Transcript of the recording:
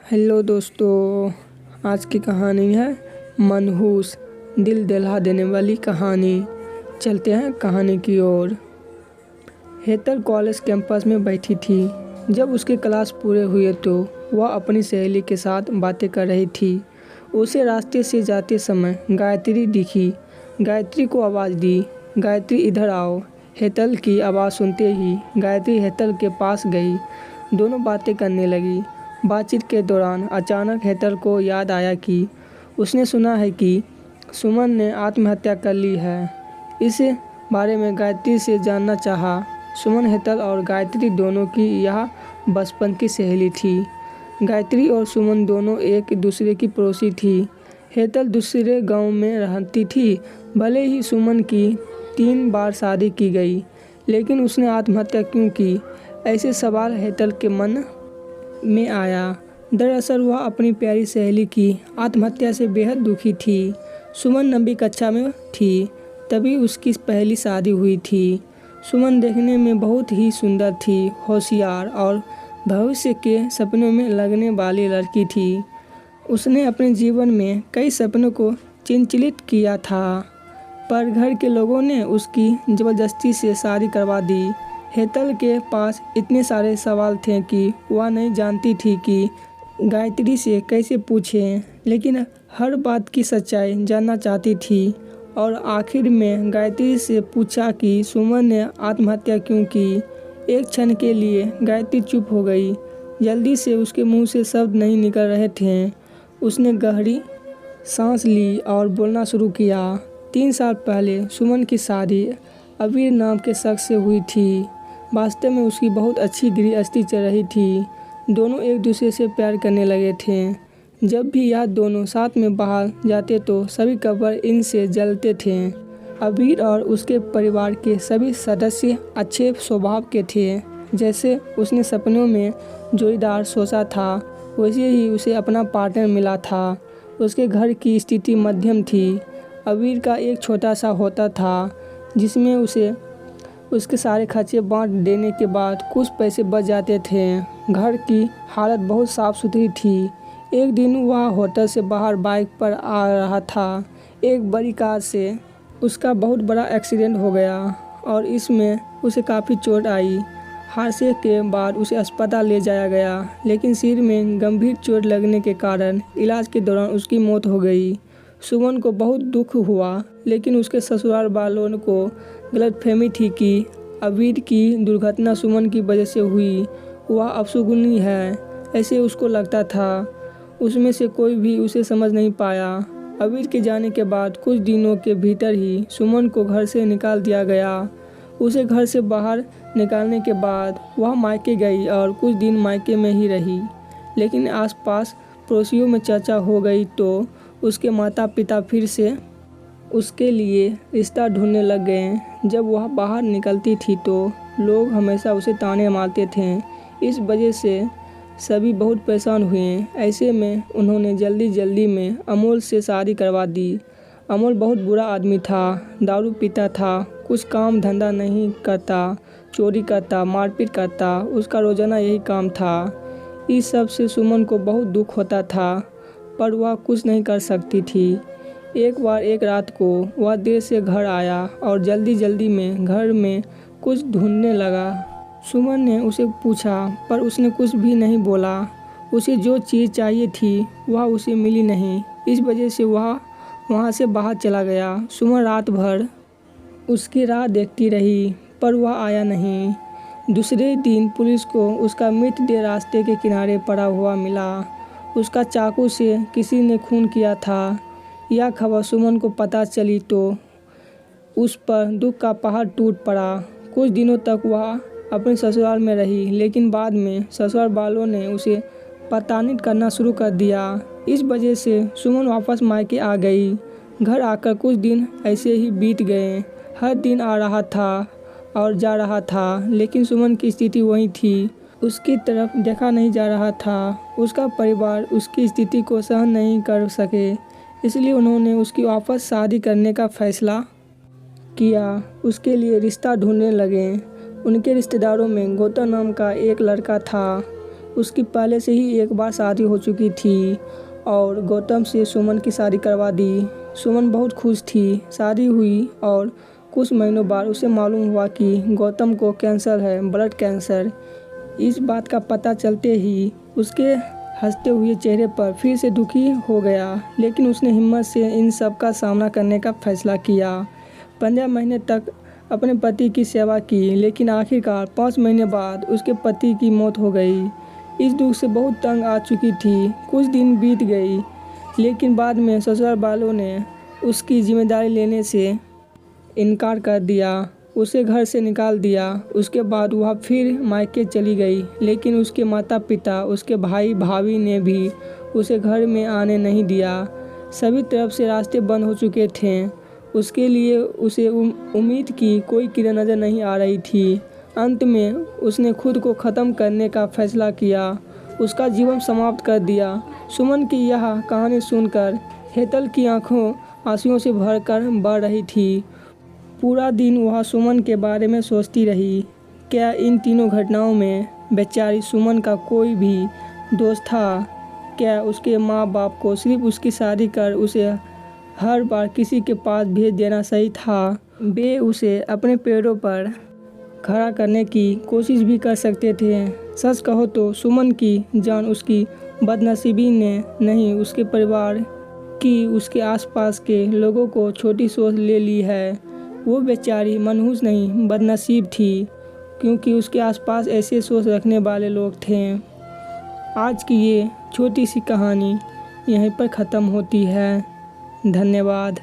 Hello दोस्तों, आज की कहानी है मनहूस, दिल दहला देने वाली कहानी। चलते हैं कहानी की ओर। हेतल कॉलेज कैंपस में बैठी थी। जब उसके क्लास पूरे हुए तो वह अपनी सहेली के साथ बातें कर रही थी। उसे रास्ते से जाते समय गायत्री दिखी। गायत्री को आवाज़ दी, गायत्री इधर आओ। हेतल की आवाज़ सुनते ही गायत्री हेतल के पास गई। दोनों बातें करने लगी। बातचीत के दौरान अचानक हेतल को याद आया कि उसने सुना है कि सुमन ने आत्महत्या कर ली है। इस बारे में गायत्री से जानना चाहा। सुमन, हेतल और गायत्री दोनों की यह बचपन की सहेली थी। गायत्री और सुमन दोनों एक दूसरे की पड़ोसी थी। हेतल दूसरे गांव में रहती थी। भले ही सुमन की 3 बार शादी की गई, लेकिन उसने आत्महत्या क्यों की? ऐसे सवाल हेतल के मन में आया। दरअसल वह अपनी प्यारी सहेली की आत्महत्या से बेहद दुखी थी। सुमन 9वीं कक्षा में थी, तभी उसकी पहली शादी हुई थी। सुमन देखने में बहुत ही सुंदर थी, होशियार और भविष्य के सपनों में लगने वाली लड़की थी। उसने अपने जीवन में कई सपनों को चंचलित किया था, पर घर के लोगों ने उसकी ज़बरदस्ती से शादी करवा दी। हेतल के पास इतने सारे सवाल थे कि वह नहीं जानती थी कि गायत्री से कैसे पूछें, लेकिन हर बात की सच्चाई जानना चाहती थी। और आखिर में गायत्री से पूछा कि सुमन ने आत्महत्या क्यों की। एक क्षण के लिए गायत्री चुप हो गई। जल्दी से उसके मुंह से शब्द नहीं निकल रहे थे। उसने गहरी सांस ली और बोलना शुरू किया। 3 साल पहले सुमन की शादी अबीर नाम के शख्स से हुई थी। वास्तव में उसकी बहुत अच्छी गृहस्थी चल रही थी। दोनों एक दूसरे से प्यार करने लगे थे। जब भी यह दोनों साथ में बाहर जाते तो सभी कपड़ इनसे जलते थे। अबीर और उसके परिवार के सभी सदस्य अच्छे स्वभाव के थे। जैसे उसने सपनों में जोड़ीदार सोचा था, वैसे ही उसे अपना पार्टनर मिला था। उसके घर की स्थिति मध्यम थी। अबीर का एक छोटा सा होता था, जिसमें उसे उसके सारे खर्चे बांट देने के बाद कुछ पैसे बच जाते थे। घर की हालत बहुत साफ़ सुथरी थी। एक दिन वह होटल से बाहर बाइक पर आ रहा था। एक बड़ी कार से उसका बहुत बड़ा एक्सीडेंट हो गया और इसमें उसे काफ़ी चोट आई। हादसे के बाद उसे अस्पताल ले जाया गया, लेकिन सिर में गंभीर चोट लगने के कारण इलाज के दौरान उसकी मौत हो गई। सुमन को बहुत दुख हुआ, लेकिन उसके ससुराल वालों को गलतफहमी थी कि अबीर की दुर्घटना सुमन की वजह से हुई। वह अपशगुनी है, ऐसे उसको लगता था। उसमें से कोई भी उसे समझ नहीं पाया। अबीर के जाने के बाद कुछ दिनों के भीतर ही सुमन को घर से निकाल दिया गया। उसे घर से बाहर निकालने के बाद वह मायके गई और कुछ दिन मायके में ही रही। लेकिन आसपास पड़ोसियों में चर्चा हो गई तो उसके माता पिता फिर से उसके लिए रिश्ता ढूंढने लग गए। जब वह बाहर निकलती थी तो लोग हमेशा उसे ताने मारते थे। इस वजह से सभी बहुत परेशान हुए। ऐसे में उन्होंने जल्दी में अमोल से शादी करवा दी। अमोल बहुत बुरा आदमी था, दारू पीता था, कुछ काम धंधा नहीं करता, चोरी करता, मारपीट करता। उसका रोजाना यही काम था। इस सब से सुमन को बहुत दुख होता था, पर वह कुछ नहीं कर सकती थी। एक बार एक रात को वह देर से घर आया और जल्दी में घर में कुछ ढूंढने लगा। सुमन ने उसे पूछा, पर उसने कुछ भी नहीं बोला। उसे जो चीज़ चाहिए थी वह उसे मिली नहीं। इस वजह से वह वहाँ से बाहर चला गया। सुमन रात भर उसकी राह देखती रही, पर वह आया नहीं। दूसरे दिन पुलिस को उसका मृतदेह रास्ते के किनारे पड़ा हुआ मिला। उसका चाकू से किसी ने खून किया था। यह खबर सुमन को पता चली तो उस पर दुख का पहाड़ टूट पड़ा। कुछ दिनों तक वह अपने ससुराल में रही, लेकिन बाद में ससुराल वालों ने उसे प्रताड़ित करना शुरू कर दिया। इस वजह से सुमन वापस मायके आ गई। घर आकर कुछ दिन ऐसे ही बीत गए। हर दिन आ रहा था और जा रहा था, लेकिन सुमन की स्थिति वही थी। उसकी तरफ देखा नहीं जा रहा था। उसका परिवार उसकी स्थिति को सहन नहीं कर सके, इसलिए उन्होंने उसकी वापस शादी करने का फैसला किया। उसके लिए रिश्ता ढूंढने लगे। उनके रिश्तेदारों में गौतम नाम का एक लड़का था। उसकी पहले से ही एक बार शादी हो चुकी थी और गौतम से सुमन की शादी करवा दी। सुमन बहुत खुश थी। शादी हुई और कुछ महीनों बाद उसे मालूम हुआ कि गौतम को कैंसर है, ब्लड कैंसर। इस बात का पता चलते ही उसके हंसते हुए चेहरे पर फिर से दुखी हो गया, लेकिन उसने हिम्मत से इन सब का सामना करने का फैसला किया। 15 महीने तक अपने पति की सेवा की, लेकिन आखिरकार 5 महीने बाद उसके पति की मौत हो गई। इस दुख से बहुत तंग आ चुकी थी। कुछ दिन बीत गई, लेकिन बाद में ससुराल वालों ने उसकी जिम्मेदारी लेने से इनकार कर दिया, उसे घर से निकाल दिया। उसके बाद वह फिर मायके चली गई, लेकिन उसके माता पिता, उसके भाई भाभी ने भी उसे घर में आने नहीं दिया। सभी तरफ से रास्ते बंद हो चुके थे। उसके लिए उसे उम्मीद की कोई किरण नज़र नहीं आ रही थी। अंत में उसने खुद को ख़त्म करने का फैसला किया, उसका जीवन समाप्त कर दिया। सुमन की यह कहानी सुनकर हेतल की आंखों आंसुओं से भरकर बह रही थी। पूरा दिन वह सुमन के बारे में सोचती रही। क्या इन तीनों घटनाओं में बेचारी सुमन का कोई भी दोस्त था? क्या उसके माँ बाप को सिर्फ उसकी शादी कर उसे हर बार किसी के पास भेज देना सही था? वे उसे अपने पैरों पर खड़ा करने की कोशिश भी कर सकते थे। सच कहो तो सुमन की जान उसकी बदनसीबी ने नहीं, उसके परिवार की, उसके आसपास के लोगों को छोटी सोच ले ली है। वो बेचारी मनहूस नहीं, बदनसीब थी, क्योंकि उसके आसपास ऐसे सोच रखने वाले लोग थे। आज की ये छोटी सी कहानी यहीं पर ख़त्म होती है। धन्यवाद।